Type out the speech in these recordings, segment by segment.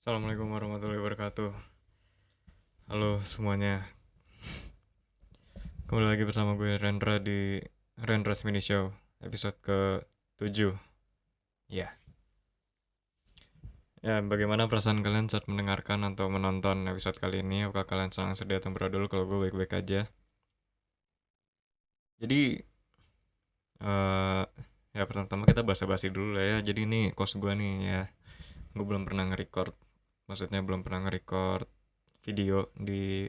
Assalamualaikum warahmatullahi wabarakatuh. Halo semuanya, kembali lagi bersama gue Rendra di Rendra's Mini Show episode ke-7. Ya, bagaimana perasaan kalian saat mendengarkan atau menonton episode kali ini? Apakah kalian senang, sedih, atau beradul? Kalau gue baik-baik aja. Jadi, eh ya pertama-tama kita basa-basi dulu lah ya. Jadi ini kos gue nih ya. Gue belum pernah nge-record, maksudnya belum pernah nge-record video di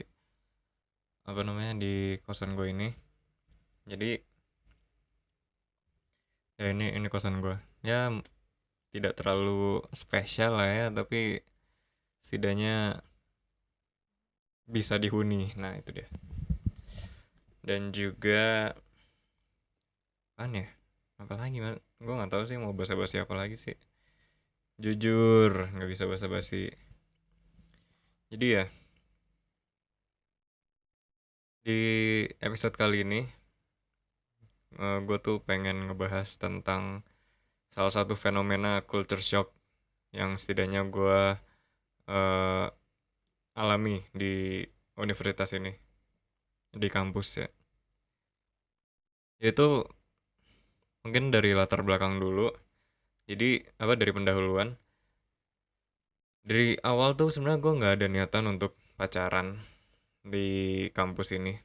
apa namanya di kosan gue ini. Jadi ya ini kosan gue. Ya tidak terlalu spesial lah ya, tapi setidaknya bisa dihuni. Nah, itu dia. Dan juga kan ya, apalagi gue nggak tahu sih mau basa-basi apa lagi sih. Jujur, nggak bisa basa-basi. Jadi ya, di episode kali ini, gue tuh pengen ngebahas tentang salah satu fenomena culture shock yang setidaknya gue eh, alami di universitas ini, di kampus ya. Itu mungkin dari latar belakang dulu. Jadi apa dari pendahuluan. Dari awal tuh sebenarnya gue nggak ada niatan untuk pacaran di kampus ini,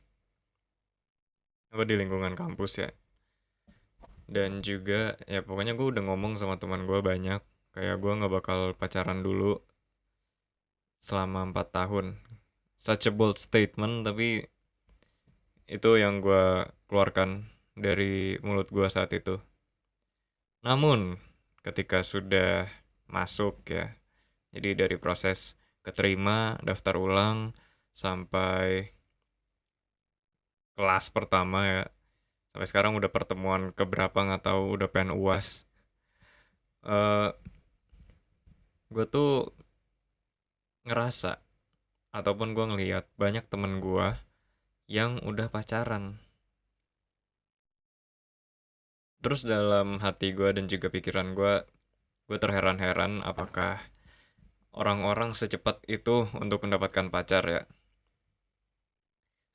apa di lingkungan kampus ya. Dan juga ya pokoknya gue udah ngomong sama teman gue banyak, kayak gue nggak bakal pacaran dulu selama 4 tahun. Such a bold statement, tapi itu yang gue keluarkan dari mulut gue saat itu. Namun ketika sudah masuk ya, jadi dari proses keterima, daftar ulang, sampai kelas pertama ya, sampai sekarang udah pertemuan keberapa nggak tahu, udah pengen UAS. eh gue tuh ngerasa ataupun gue ngeliat banyak temen gue yang udah pacaran. Terus dalam hati gue dan juga pikiran gue terheran-heran apakah orang-orang secepat itu untuk mendapatkan pacar ya.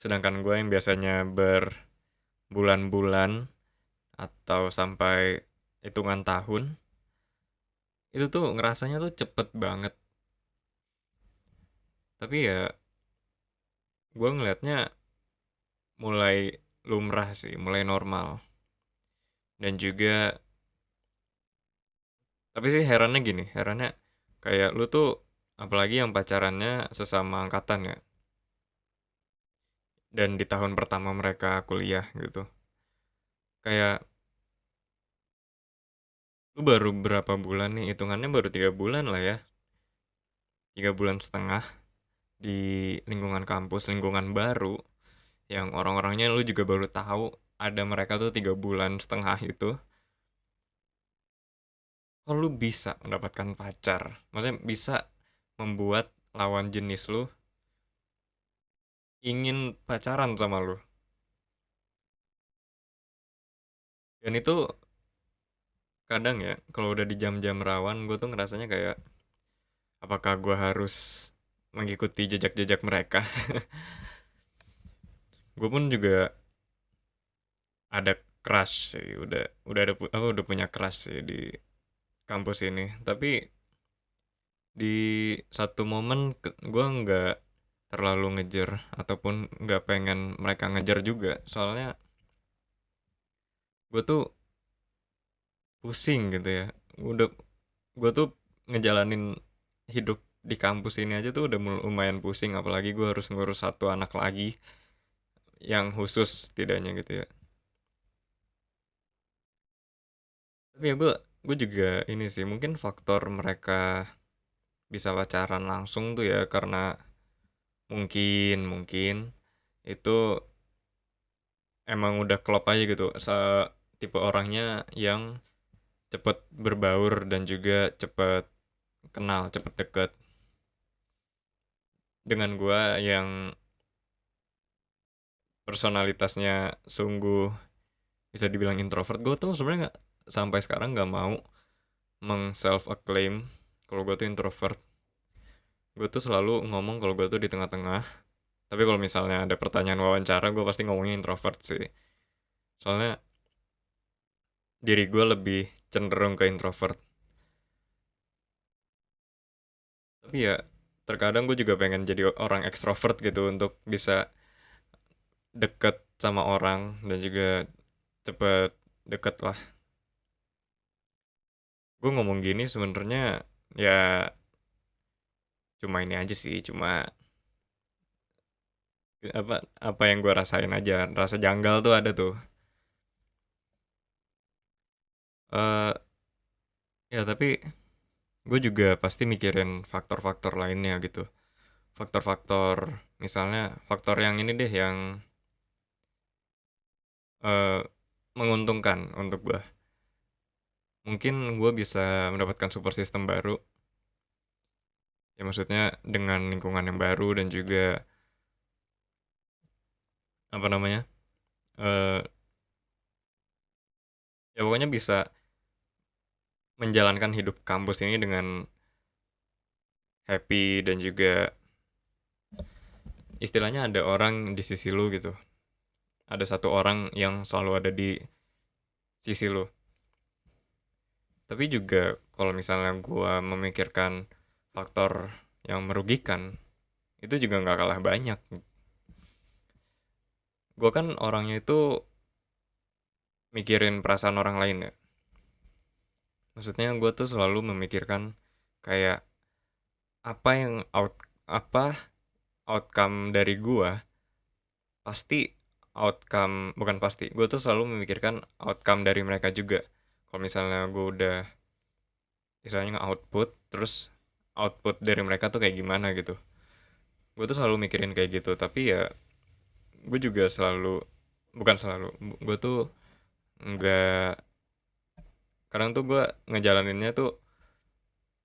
Sedangkan gue yang biasanya berbulan-bulan atau sampai hitungan tahun, itu tuh ngerasanya tuh cepet banget. Tapi ya gue ngelihatnya mulai lumrah sih, mulai normal. Dan juga, tapi sih herannya gini, herannya kayak lu tuh, apalagi yang pacarannya sesama angkatan ya, dan di tahun pertama mereka kuliah gitu. Kayak, lu baru berapa bulan nih, hitungannya baru 3 bulan lah ya, 3 bulan setengah di lingkungan kampus, lingkungan baru, yang orang-orangnya lu juga baru tahu, ada mereka tuh 3 bulan setengah itu. Kalau lu bisa mendapatkan pacar, maksudnya bisa membuat lawan jenis lu ingin pacaran sama lu. Dan itu kadang ya, kalau udah di jam-jam rawan, gue tuh ngerasanya kayak, apakah gue harus mengikuti jejak-jejak mereka? Gue pun juga ada crush sih, udah ada apa udah punya crush sih di kampus ini. Tapi di satu momen gue nggak terlalu ngejar ataupun nggak pengen mereka ngejar juga. Soalnya gue tuh pusing gitu ya. Udah gue tuh ngejalanin hidup di kampus ini aja tuh udah lumayan pusing, apalagi gue harus ngurus satu anak lagi yang khusus setidaknya gitu ya. Tapi ya gue juga ini sih, mungkin faktor mereka bisa pacaran langsung tuh ya karena mungkin mungkin itu emang udah klop aja gitu, tipe orangnya yang cepet berbaur dan juga cepet kenal, cepet deket. Dengan gue yang personalitasnya sungguh bisa dibilang introvert, gue tuh sebenarnya nggak, sampai sekarang nggak mau meng self acclaim kalau gue tuh introvert. Gue tuh selalu ngomong kalau gue tuh di tengah-tengah, tapi kalau misalnya ada pertanyaan wawancara, gue pasti ngomongnya introvert sih. Soalnya diri gue lebih cenderung ke introvert. Tapi ya terkadang gue juga pengen jadi orang ekstrovert gitu untuk bisa deket sama orang dan juga cepet deket lah. Gue ngomong gini sebenarnya ya cuma ini aja sih, cuma apa apa yang gue rasain aja. Rasa janggal tuh ada tuh. Eh ya tapi gue juga pasti mikirin faktor-faktor lainnya gitu. Faktor-faktor misalnya faktor yang ini deh yang eh, menguntungkan untuk gue. Mungkin gue bisa mendapatkan support system baru. Ya maksudnya dengan lingkungan yang baru dan juga apa namanya? eh ya pokoknya bisa menjalankan hidup kampus ini dengan happy dan juga istilahnya ada orang di sisi lu gitu. Ada satu orang yang selalu ada di sisi lu. Tapi juga kalau misalnya gua memikirkan faktor yang merugikan, itu juga nggak kalah banyak. Gua kan orangnya itu mikirin perasaan orang lain ya. Maksudnya gua tuh selalu memikirkan kayak apa yang apa outcome dari gua pasti outcome bukan pasti. Gua tuh selalu memikirkan outcome dari mereka juga. Kalau misalnya gua udah misalnya nge-output terus output dari mereka tuh kayak gimana gitu. Gue tuh selalu mikirin kayak gitu, tapi ya gue juga selalu bukan selalu gue tuh nggak kadang tuh gue ngejalaninnya tuh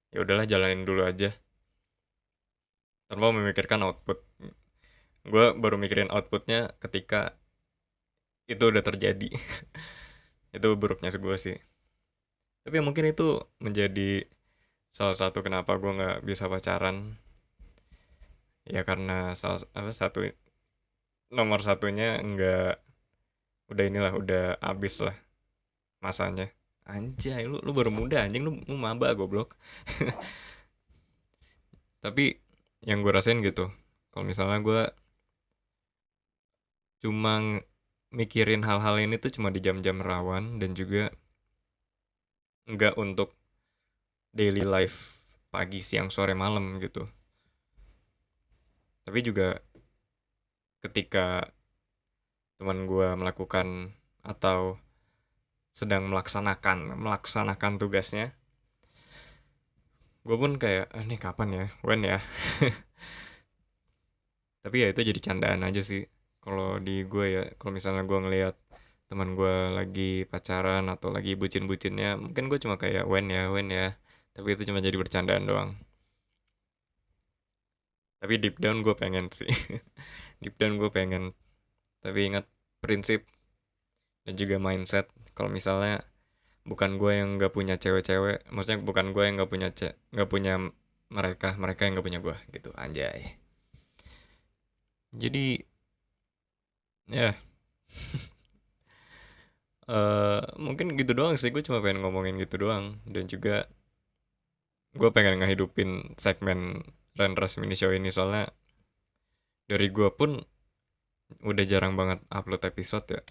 ya udahlah jalanin dulu aja tanpa memikirkan output. Gue baru mikirin outputnya ketika itu udah terjadi. Itu buruknya gue sih, tapi ya mungkin itu menjadi salah satu kenapa gue nggak bisa pacaran, ya karena salah apa satu nomor satunya nggak udah inilah udah abis lah masanya. Anjay, lu baru muda anjing, lu maba goblok. Tapi yang gue rasain gitu, kalau misalnya gue cuma mikirin hal-hal ini tuh cuma di jam-jam rawan dan juga nggak untuk daily life pagi, siang, sore, malam gitu. Tapi juga ketika teman gue melakukan atau sedang melaksanakan melaksanakan tugasnya, gue pun kayak, ah, ini kapan ya, when ya. Tapi ya itu jadi candaan aja sih. Kalau di gue ya, kalau misalnya gue ngelihat teman gue lagi pacaran atau lagi bucin-bucinnya, mungkin gue cuma kayak when ya. Tapi itu cuma jadi bercandaan doang. Tapi deep down gue pengen sih. Deep down gue pengen. Tapi ingat prinsip dan juga mindset. Kalau misalnya bukan gue yang nggak punya cewek-cewek, maksudnya bukan gue yang nggak punya mereka, mereka yang nggak punya gue gitu, anjay. Jadi ya mungkin gitu doang sih, gue cuma pengen ngomongin gitu doang dan juga gue pengen ngehidupin segmen Renders Mini Show ini soalnya dari gue pun udah jarang banget upload episode ya,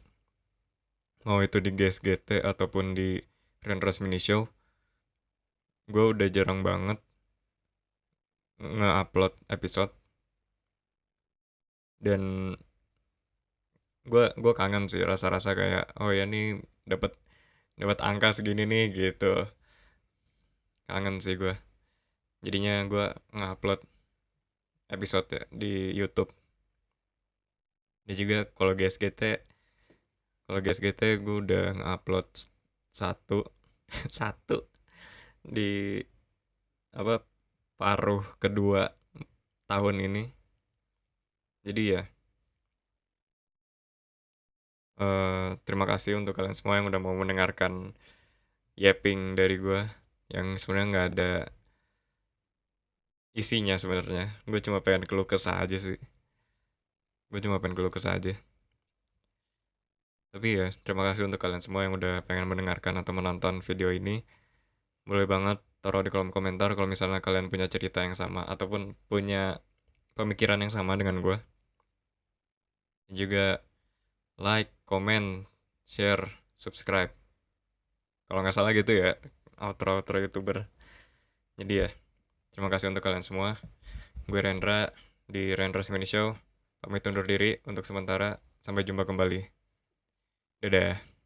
mau itu di GSGT ataupun di Renders Mini Show. Gue udah jarang banget nge-upload episode dan gue kangen sih rasa-rasa kayak oh ya nih dapat dapat angka segini nih gitu. Kangen sih gue, jadinya gue ngupload episode ya di YouTube. Dan juga kalau GSGT gue udah ngupload satu satu di apa paruh kedua tahun ini. Jadi ya terima kasih untuk kalian semua yang udah mau mendengarkan yapping dari gue yang sebenarnya nggak ada isinya sebenarnya. Gue cuma pengen keluh kesah aja sih. Gue cuma pengen keluh kesah aja. Tapi ya, terima kasih untuk kalian semua yang udah pengen mendengarkan atau menonton video ini. Boleh banget taruh di kolom komentar kalau misalnya kalian punya cerita yang sama ataupun punya pemikiran yang sama dengan gue. Juga like, comment, share, subscribe. Kalau nggak salah gitu ya, outro-outro YouTuber. Jadi ya, terima kasih untuk kalian semua. Gue Rendra di Rendra's Mini Show. Pamit undur diri untuk sementara. Sampai jumpa kembali. Dadah.